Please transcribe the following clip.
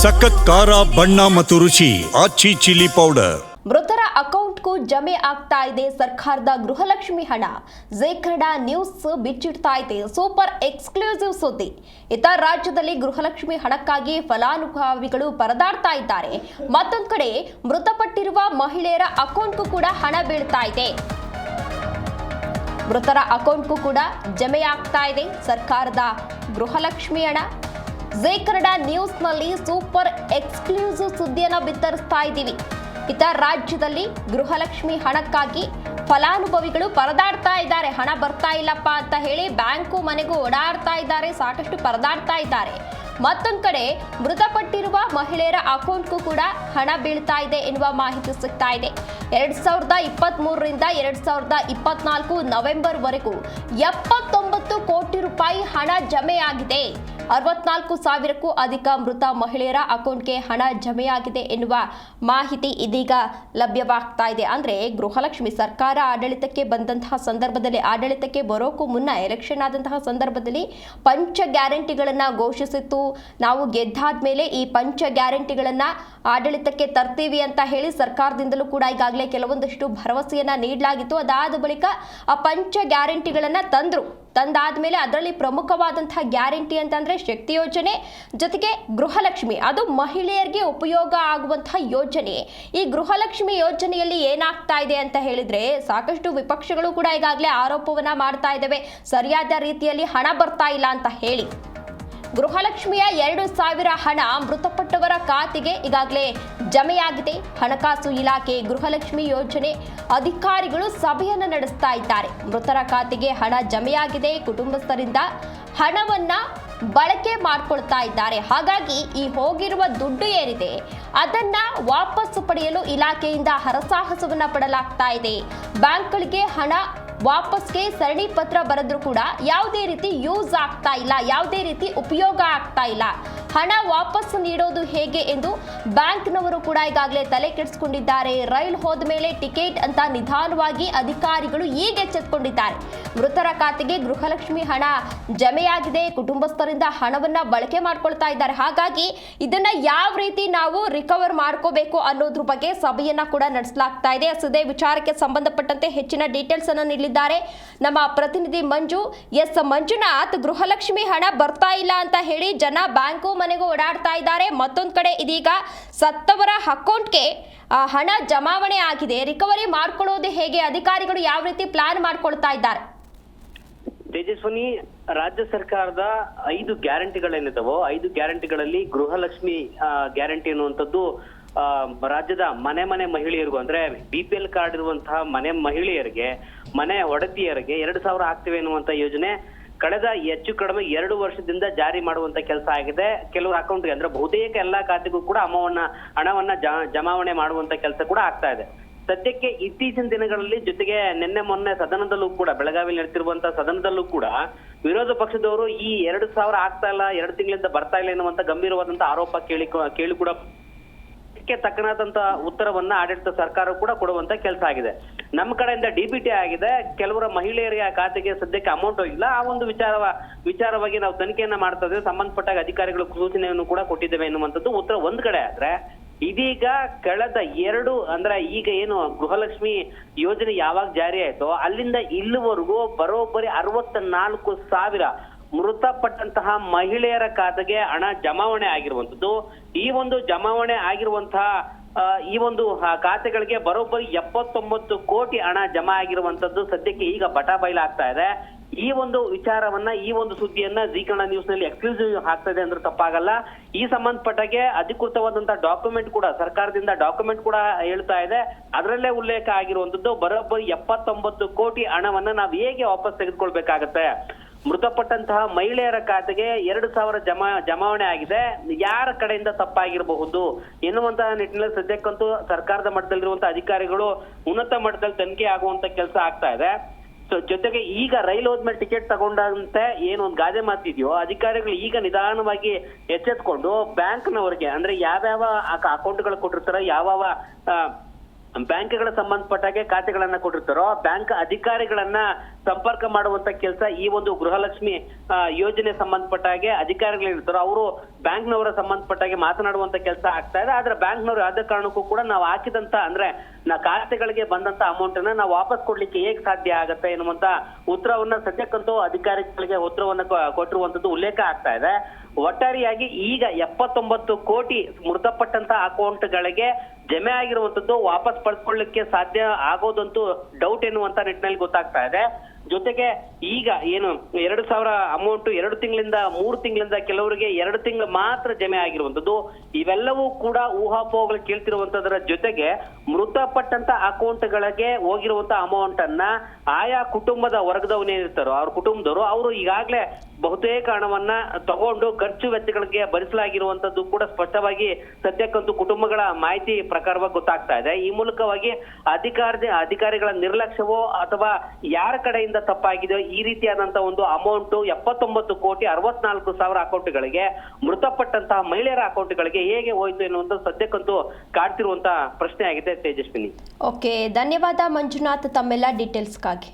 ಸಖತ್ ಖಾರ ಬಣ್ಣ ಮತ್ತು ರುಚಿ ಆಚಿ ಚಿಲ್ಲಿ ಪೌಡರ್. ಮೃತರ ಅಕೌಂಟ್ಗೂ ಜಮೆ ಆಗ್ತಾ ಇದೆ ಸರ್ಕಾರದ ಗೃಹಲಕ್ಷ್ಮಿ ಹಣ. ಜೆ ಕನ್ನಡ ನ್ಯೂಸ್ ಬಿಚ್ಚಿಡ್ತಾ ಇದೆ ಸೂಪರ್ ಎಕ್ಸ್ಕ್ಲೂಸಿವ್ ಸುದ್ದಿ. ರಾಜ್ಯದಲ್ಲಿ ಗೃಹಲಕ್ಷ್ಮಿ ಹಣಕ್ಕಾಗಿ ಫಲಾನುಭವಿಗಳು ಪರದಾಡ್ತಾ ಇದ್ದಾರೆ. ಮತ್ತೊಂದು ಕಡೆ ಮೃತಪಟ್ಟಿರುವ ಮಹಿಳೆಯರ ಅಕೌಂಟ್ಗೂ ಕೂಡ ಹಣ ಬೀಳ್ತಾ ಇದೆ. ಮೃತರ ಅಕೌಂಟ್ಗೂ ಕೂಡ ಜಮೆ ಆಗ್ತಾ ಇದೆ ಸರ್ಕಾರದ ಗೃಹಲಕ್ಷ್ಮಿ ಹಣ. ಜೆ ಕನ್ನಡ ನ್ಯೂಸ್ನಲ್ಲಿ ಸೂಪರ್ ಎಕ್ಸ್ಕ್ಲೂಸಿವ್ ಸುದ್ದಿಯನ್ನ ಬಿತ್ತರಿಸ್ತಾ ಇದ್ದೀವಿ. ರಾಜ್ಯದಲ್ಲಿ ಗೃಹಲಕ್ಷ್ಮಿ ಹಣಕ್ಕಾಗಿ ಫಲಾನುಭವಿಗಳು ಪರದಾಡ್ತಾ ಇದ್ದಾರೆ. ಹಣ ಬರ್ತಾ ಇಲ್ಲಪ್ಪ ಅಂತ ಹೇಳಿ ಬ್ಯಾಂಕು ಮನೆಗೂ ಓಡಾಡ್ತಾ ಇದ್ದಾರೆ, ಸಾಕಷ್ಟು ಪರದಾಡ್ತಾ ಇದ್ದಾರೆ. ಮತ್ತೊಂದು ಕಡೆ ಮೃತಪಟ್ಟಿರುವ ಮಹಿಳೆಯರ ಅಕೌಂಟ್ಗೂ ಕೂಡ ಹಣ ಬೀಳ್ತಾ ಇದೆ ಎನ್ನುವ ಮಾಹಿತಿ ಸಿಗ್ತಾ ಇದೆ. 2023ರಿಂದ 2024 ನವೆಂಬರ್ ವರೆಗೂ 79 ಕೋಟಿ ರೂಪಾಯಿ ಹಣ ಜಮೆಯಾಗಿದೆ. 64,000ಕ್ಕೂ ಅಧಿಕ ಮೃತ ಮಹಿಳೆಯರ ಅಕೌಂಟ್ಗೆ ಹಣ ಜಮೆಯಾಗಿದೆ ಎನ್ನುವ ಮಾಹಿತಿ ಇದೀಗ ಲಭ್ಯವಾಗ್ತಾ ಇದೆ. ಅಂದ್ರೆ ಗೃಹಲಕ್ಷ್ಮಿ ಸರ್ಕಾರ ಆಡಳಿತಕ್ಕೆ ಬಂದಂತಹ ಸಂದರ್ಭದಲ್ಲಿ, ಆಡಳಿತಕ್ಕೆ ಬರೋಕ್ಕೂ ಮುನ್ನ ಎಲೆಕ್ಷನ್ ಆದಂತಹ ಸಂದರ್ಭದಲ್ಲಿ ಪಂಚ ಗ್ಯಾರಂಟಿಗಳನ್ನ ಘೋಷಿಸಿತ್ತು. ನಾವು ಗೆದ್ದಾದ್ಮೇಲೆ ಈ ಪಂಚ ಗ್ಯಾರಂಟಿಗಳನ್ನ ಆಡಳಿತಕ್ಕೆ ತರ್ತೀವಿ ಅಂತ ಹೇಳಿ ಸರ್ಕಾರದಿಂದಲೂ ಕೂಡ ಈಗಾಗಲೇ ಕೆಲವೊಂದಷ್ಟು ಭರವಸೆಯನ್ನ ನೀಡಲಾಗಿತ್ತು. ಅದಾದ ಬಳಿಕ ಆ ಪಂಚ ಗ್ಯಾರಂಟಿಗಳನ್ನ ತಂದಾದ್ಮೇಲೆ ಅದರಲ್ಲಿ ಪ್ರಮುಖವಾದಂತಹ ಗ್ಯಾರಂಟಿ ಅಂತಂದ್ರೆ ಶಕ್ತಿ ಯೋಜನೆ, ಜೊತೆಗೆ ಗೃಹಲಕ್ಷ್ಮಿ, ಅದು ಮಹಿಳೆಯರಿಗೆ ಉಪಯೋಗ ಆಗುವಂತಹ ಯೋಜನೆ. ಈ ಗೃಹಲಕ್ಷ್ಮಿ ಯೋಜನೆಯಲ್ಲಿ ಏನಾಗ್ತಾ ಇದೆ ಅಂತ ಹೇಳಿದ್ರೆ, ಸಾಕಷ್ಟು ವಿಪಕ್ಷಗಳು ಕೂಡ ಈಗಾಗಲೇ ಆರೋಪವನ್ನ ಮಾಡ್ತಾ ಇದ್ದಾವೆ, ಸರಿಯಾದ ರೀತಿಯಲ್ಲಿ ಹಣ ಬರ್ತಾ ಇಲ್ಲ ಅಂತ ಹೇಳಿ. ಗೃಹಲಕ್ಷ್ಮಿಯ 2,000 ಹಣ ಮೃತಪಟ್ಟವರ ಖಾತೆಗೆ ಈಗಾಗಲೇ ಜಮೆಯಾಗಿದೆ. ಹಣಕಾಸು ಇಲಾಖೆ ಗೃಹಲಕ್ಷ್ಮಿ ಯೋಜನೆ ಅಧಿಕಾರಿಗಳು ಸಭೆಯನ್ನು ನಡೆಸ್ತಾ ಇದ್ದಾರೆ. ಮೃತರ ಖಾತೆಗೆ ಹಣ ಜಮೆಯಾಗಿದೆ. ಕುಟುಂಬಸ್ಥರಿಂದ ಹಣವನ್ನ ಬಳಕೆ ಮಾಡ್ಕೊಳ್ತಾ ಇದ್ದಾರೆ. ಹಾಗಾಗಿ ಈ ಹೋಗಿರುವ ದುಡ್ಡು ಏನಿದೆ ಅದನ್ನ ವಾಪಸ್ ಪಡೆಯಲು ಇಲಾಖೆಯಿಂದ ಹರಸಾಹಸವನ್ನ ಪಡಲಾಗ್ತಾ ಇದೆ. ಬ್ಯಾಂಕ್ಗಳಿಗೆ ಹಣ ವಾಪಸ್ಗೆ ಸರಣಿ ಪತ್ರ ಬರೆದ್ರೂ ಕೂಡ ಯಾವುದೇ ರೀತಿ ಯೂಸ್ ಆಗ್ತಾ ಇಲ್ಲ, ಯಾವುದೇ ರೀತಿ ಉಪಯೋಗ ಆಗ್ತಾ ಇಲ್ಲ. ಹಣ ವಾಪಸ್ ನೀಡೋದು ಹೇಗೆ ಎಂದು ಬ್ಯಾಂಕ್ನವರು ಕೂಡ ಈಗಾಗಲೇ ತಲೆ ಕೆಡಿಸಿಕೊಂಡಿದ್ದಾರೆ. ರೈಲು ಹೋದ ಮೇಲೆ ಟಿಕೆಟ್ ಅಂತ ನಿಧಾನವಾಗಿ ಅಧಿಕಾರಿಗಳು ಈಗ ಎಚ್ಚೆತ್ತುಕೊಂಡಿದ್ದಾರೆ. ಮೃತರ ಖಾತೆಗೆ ಗೃಹಲಕ್ಷ್ಮಿ ಹಣ ಜಮೆಯಾಗಿದೆ. ಕುಟುಂಬಸ್ಥರಿಂದ ಹಣವನ್ನ ಬಳಕೆ ಮಾಡ್ಕೊಳ್ತಾ ಇದ್ದಾರೆ. ಹಾಗಾಗಿ ಇದನ್ನ ಯಾವ ರೀತಿ ನಾವು ರಿಕವರ್ ಮಾಡ್ಕೋಬೇಕು ಅನ್ನೋದ್ರ ಬಗ್ಗೆ ಸಭೆಯನ್ನ ಕೂಡ ನಡೆಸಲಾಗ್ತಾ ಇದೆ. ಇದೇ ವಿಚಾರಕ್ಕೆ ಸಂಬಂಧಪಟ್ಟಂತೆ ಹೆಚ್ಚಿನ ಡೀಟೇಲ್ಸ್ ಅನ್ನು ನೀಡಿದ್ದಾರೆ ನಮ್ಮ ಪ್ರತಿನಿಧಿ ಮಂಜು. ಮಂಜುನಾಥ್, ಗೃಹಲಕ್ಷ್ಮಿ ಹಣ ಬರ್ತಾ ಇಲ್ಲ ಅಂತ ಹೇಳಿ ಜನ ಬ್ಯಾಂಕು ಮನೆಗೂ ಓಡಾಡ್ತಾ ಇದ್ದಾರೆ. ಮತ್ತೊಂದು ಕಡೆ ಇದೀಗ ಸತ್ತವರ ಅಕೌಂಟ್ಗೆ ಹಣ ಜಮಾವಣೆ ಆಗಿದೆ. ರಿಕವರಿ ಮಾಡ್ಕೊಳ್ಳೋದು ಹೇಗೆ? ಅಧಿಕಾರಿಗಳು ಯಾವ ರೀತಿ ಪ್ಲಾನ್ ಮಾಡ್ಕೊಳ್ತಾ ಇದ್ದಾರೆ? ತೇಜಸ್ವಿನಿ, ರಾಜ್ಯ ಸರ್ಕಾರದ 5 ಗ್ಯಾರಂಟಿಗಳೇನಿದಾವೋ 5 ಗ್ಯಾರಂಟಿಗಳಲ್ಲಿ ಗೃಹಲಕ್ಷ್ಮಿ ಗ್ಯಾರಂಟಿ ಅನ್ನುವಂಥದ್ದು ರಾಜ್ಯದ ಮನೆ ಮಹಿಳೆಯರಿಗೂ, ಅಂದ್ರೆ BPL ಕಾರ್ಡ್ ಇರುವಂತಹ ಮನೆ ಮಹಿಳೆಯರಿಗೆ, ಮನೆ ಒಡತಿಯರಿಗೆ 2,000 ಆಗ್ತಿವೆ ಎನ್ನುವಂತ ಯೋಜನೆ ಕಳೆದ ಹೆಚ್ಚು ಕಡಿಮೆ 2 ವರ್ಷದಿಂದ ಜಾರಿ ಮಾಡುವಂತ ಕೆಲಸ ಆಗಿದೆ. ಕೆಲವರ ಅಕೌಂಟ್ಗೆ, ಅಂದ್ರೆ ಬಹುತೇಕ ಎಲ್ಲಾ ಖಾತೆಗೂ ಕೂಡ ಹಣವನ್ನ ಜಮಾವಣೆ ಮಾಡುವಂತ ಕೆಲಸ ಕೂಡ ಆಗ್ತಾ ಇದೆ. ಸದ್ಯಕ್ಕೆ ಇತ್ತೀಚಿನ ದಿನಗಳಲ್ಲಿ, ಜೊತೆಗೆ ನಿನ್ನೆ ಮೊನ್ನೆ ಸದನದಲ್ಲೂ ಕೂಡ, ಬೆಳಗಾವಿಯಲ್ಲಿ ನಡೆತಿರುವಂತಹ ಸದನದಲ್ಲೂ ಕೂಡ ವಿರೋಧ ಪಕ್ಷದವರು ಈ 2,000 ಆಗ್ತಾ ಇಲ್ಲ, 2 ತಿಂಗಳಿಂದ ಬರ್ತಾ ಇಲ್ಲ ಎನ್ನುವಂತ ಗಂಭೀರವಾದಂತ ಆರೋಪ ಕೇಳಿ ಕೂಡ ತಕ್ಕನಾದಂತ ಉತ್ತರವನ್ನ ಆಡಳಿತ ಸರ್ಕಾರ ಕೂಡ ಕೊಡುವಂತ ಕೆಲಸ ಆಗಿದೆ. ನಮ್ಮ ಕಡೆಯಿಂದ DBT ಆಗಿದೆ. ಕೆಲವರ ಮಹಿಳೆಯರ ಖಾತೆಗೆ ಸದ್ಯಕ್ಕೆ ಅಮೌಂಟ್ ಹೋಗಿಲ್ಲ. ಆ ಒಂದು ವಿಚಾರವಾಗಿ ನಾವು ತನಿಖೆಯನ್ನ ಮಾಡ್ತಾ ಇದ್ದೇವೆ. ಸಂಬಂಧಪಟ್ಟ ಅಧಿಕಾರಿಗಳು ಸೂಚನೆಯನ್ನು ಕೂಡ ಕೊಟ್ಟಿದ್ದೇವೆ ಎನ್ನುವಂಥದ್ದು ಉತ್ತರ ಒಂದ್ ಕಡೆ ಆದ್ರೆ, ಇದೀಗ ಕಳೆದ 2 ಅಂದ್ರೆ ಈಗ ಏನು ಗೃಹಲಕ್ಷ್ಮಿ ಯೋಜನೆ ಯಾವಾಗ ಜಾರಿ ಆಯ್ತೋ ಅಲ್ಲಿಂದ ಇಲ್ಲಿವರೆಗೂ ಬರೋಬ್ಬರಿ 64,000 ಮೃತಪಟ್ಟಂತಹ ಮಹಿಳೆಯರ ಖಾತೆಗೆ ಹಣ ಜಮಾವಣೆ ಆಗಿರುವಂತದ್ದು. ಈ ಒಂದು ಜಮಾವಣೆ ಆಗಿರುವಂತಹ ಈ ಒಂದು ಖಾತೆಗಳಿಗೆ ಬರೋಬ್ಬರಿ 79 ಕೋಟಿ ಹಣ ಜಮಾ ಆಗಿರುವಂತದ್ದು ಸದ್ಯಕ್ಕೆ ಈಗ ಬಟಾಬೈಲಾಗ್ತಾ ಇದೆ. ಈ ಒಂದು ವಿಚಾರವನ್ನ, ಈ ಒಂದು ಸುದ್ದಿಯನ್ನ ಜಿ ಕನ್ನಡ ನ್ಯೂಸ್ ನಲ್ಲಿ ಎಕ್ಸ್ಕ್ಲೂಸಿವ್ ಆಗ್ತಾ ಇದೆ ಅಂದ್ರೆ ತಪ್ಪಾಗಲ್ಲ. ಈ ಸಂಬಂಧಪಟ್ಟಾಗೆ ಅಧಿಕೃತವಾದಂತಹ ಡಾಕ್ಯುಮೆಂಟ್ ಕೂಡ, ಸರ್ಕಾರದಿಂದ ಡಾಕ್ಯುಮೆಂಟ್ ಕೂಡ ಹೇಳ್ತಾ ಇದೆ. ಅದರಲ್ಲೇ ಉಲ್ಲೇಖ ಆಗಿರುವಂತದ್ದು ಬರೋಬ್ಬರಿ 79 ಕೋಟಿ ಹಣವನ್ನ ನಾವು ಹೇಗೆ ವಾಪಸ್ ತೆಗೆದುಕೊಳ್ಬೇಕಾಗತ್ತೆ. ಮೃತಪಟ್ಟಂತಹ ಮಹಿಳೆಯರ ಖಾತೆಗೆ 2,000 ಜಮಾವಣೆ ಆಗಿದೆ. ಯಾರ ಕಡೆಯಿಂದ ತಪ್ಪಾಗಿರಬಹುದು ಎನ್ನುವಂತಹ ನಿಟ್ಟಿನಲ್ಲಿ ಸದ್ಯಕ್ಕಂತೂ ಸರ್ಕಾರದ ಮಟ್ಟದಲ್ಲಿರುವಂತಹ ಅಧಿಕಾರಿಗಳು ಉನ್ನತ ಮಟ್ಟದಲ್ಲಿ ತನಿಖೆ ಆಗುವಂತ ಕೆಲಸ ಆಗ್ತಾ ಇದೆ. ಜೊತೆಗೆ ಈಗ ರೈಲು ಹೋದ್ಮೇಲೆ ಟಿಕೆಟ್ ತಗೊಂಡಂತೆ ಏನೊಂದು ಗಾದೆ ಮಾತಿದೆಯೋ, ಅಧಿಕಾರಿಗಳು ಈಗ ನಿಧಾನವಾಗಿ ಎಚ್ಚೆತ್ಕೊಂಡು ಬ್ಯಾಂಕ್ನವರಿಗೆ, ಅಂದ್ರೆ ಯಾವ್ಯಾವ ಅಕೌಂಟ್ಗಳು ಕೊಟ್ಟಿರ್ತಾರೋ, ಯಾವ್ಯಾವ ಬ್ಯಾಂಕ್ಗಳ ಸಂಬಂಧಪಟ್ಟಾಗೆ ಖಾತೆಗಳನ್ನ ಕೊಟ್ಟಿರ್ತಾರೋ ಬ್ಯಾಂಕ್ ಅಧಿಕಾರಿಗಳನ್ನ ಸಂಪರ್ಕ ಮಾಡುವಂತ ಕೆಲಸ ಈ ಒಂದು ಗೃಹಲಕ್ಷ್ಮಿ ಯೋಜನೆ ಸಂಬಂಧಪಟ್ಟ ಹಾಗೆ ಅಧಿಕಾರಿಗಳು ಇರ್ತಾರೋ ಅವರು ಬ್ಯಾಂಕ್ನವರ ಸಂಬಂಧಪಟ್ಟಾಗೆ ಮಾತನಾಡುವಂತ ಕೆಲಸ ಆಗ್ತಾ ಇದೆ. ಆದ್ರೆ ಬ್ಯಾಂಕ್ನವರು ಯಾವ್ದೇ ಕಾರಣಕ್ಕೂ ಕೂಡ ನಾವು ಹಾಕಿದಂತ ಅಂದ್ರೆ ಖಾತೆಗಳಿಗೆ ಬಂದಂತ ಅಮೌಂಟ್ ಅನ್ನ ನಾವು ವಾಪಸ್ ಕೊಡ್ಲಿಕ್ಕೆ ಹೇಗ್ ಸಾಧ್ಯ ಆಗತ್ತೆ ಎನ್ನುವಂತ ಉತ್ತರವನ್ನ ಸದ್ಯಕ್ಕಂತೂ ಅಧಿಕಾರಿಗಳಿಗೆ ಉತ್ತರವನ್ನ ಕೊಟ್ಟಿರುವಂತದ್ದು ಉಲ್ಲೇಖ ಆಗ್ತಾ ಇದೆ. ಒಟ್ಟಾರೆಯಾಗಿ ಈಗ 79 ಕೋಟಿ ಮೃತಪಟ್ಟಂತ ಅಕೌಂಟ್ಗಳಿಗೆ ಜಮೆ ಆಗಿರುವಂತದ್ದು ವಾಪಸ್ ಪಡೆದುಕೊಳ್ಳಲಿಕ್ಕೆ ಸಾಧ್ಯ ಆಗೋದಂತೂ ಡೌಟ್ ಎನ್ನುವಂತ ನಿಟ್ಟಿನಲ್ಲಿ ಗೊತ್ತಾಗ್ತಾ ಇದೆ. ಜೊತೆಗೆ ಈಗ ಏನು 2,000 ಅಮೌಂಟ್ 2 ತಿಂಗಳಿಂದ 3 ತಿಂಗಳಿಂದ ಕೆಲವರಿಗೆ 2 ತಿಂಗಳು ಮಾತ್ರ ಜಮೆ ಆಗಿರುವಂತದ್ದು, ಇವೆಲ್ಲವೂ ಕೂಡ ಊಹಾಪೋಹಗಳು ಕೇಳ್ತಿರುವಂತದರ ಜೊತೆಗೆ ಮೃತಪಟ್ಟಂತ ಅಕೌಂಟ್ಗಳಿಗೆ ಹೋಗಿರುವಂತ ಅಮೌಂಟ್ ಅನ್ನ ಆಯಾ ಕುಟುಂಬದ ವರ್ಗದವನೇನಿರ್ತಾರೋ ಅವ್ರ ಕುಟುಂಬದವರು ಅವರು ಈಗಾಗಲೇ ಬಹುತೇಕ ಹಣವನ್ನ ತಗೊಂಡು ಖರ್ಚು ವೆಚ್ಚಗಳಿಗೆ ಭರಿಸಲಾಗಿರುವಂತದ್ದು ಕೂಡ ಸ್ಪಷ್ಟವಾಗಿ ಸದ್ಯಕ್ಕಂತೂ ಕುಟುಂಬಗಳ ಮಾಹಿತಿ ಪ್ರಕಾರವಾಗಿ ಗೊತ್ತಾಗ್ತಾ ಇದೆ. ಈ ಮೂಲಕವಾಗಿ ಅಧಿಕಾರಿಗಳ ನಿರ್ಲಕ್ಷ್ಯವೋ ಅಥವಾ ಯಾರ ಕಡೆಯಿಂದ ತಪ್ಪಾಗಿದೆಯೋ ಈ ರೀತಿಯಾದಂತ ಒಂದು ಅಮೌಂಟ್ 79,64,00,000 ಅಕೌಂಟ್ಗಳಿಗೆ ಮೃತಪಟ್ಟಂತಹ ಮಹಿಳೆಯರ ಅಕೌಂಟ್ಗಳಿಗೆ ಹೇಗೆ ಹೋಯ್ತು ಎನ್ನುವಂತ ಸದ್ಯಕ್ಕಂತೂ ಕಾಡ್ತಿರುವಂತಹ ಪ್ರಶ್ನೆ ಆಗಿದೆ ತೇಜಸ್ವಿನಿ. ಓಕೆ, ಧನ್ಯವಾದ ಮಂಜುನಾಥ್ ತಮ್ಮೆಲ್ಲ ಡೀಟೇಲ್ಸ್ಗಾಗಿ.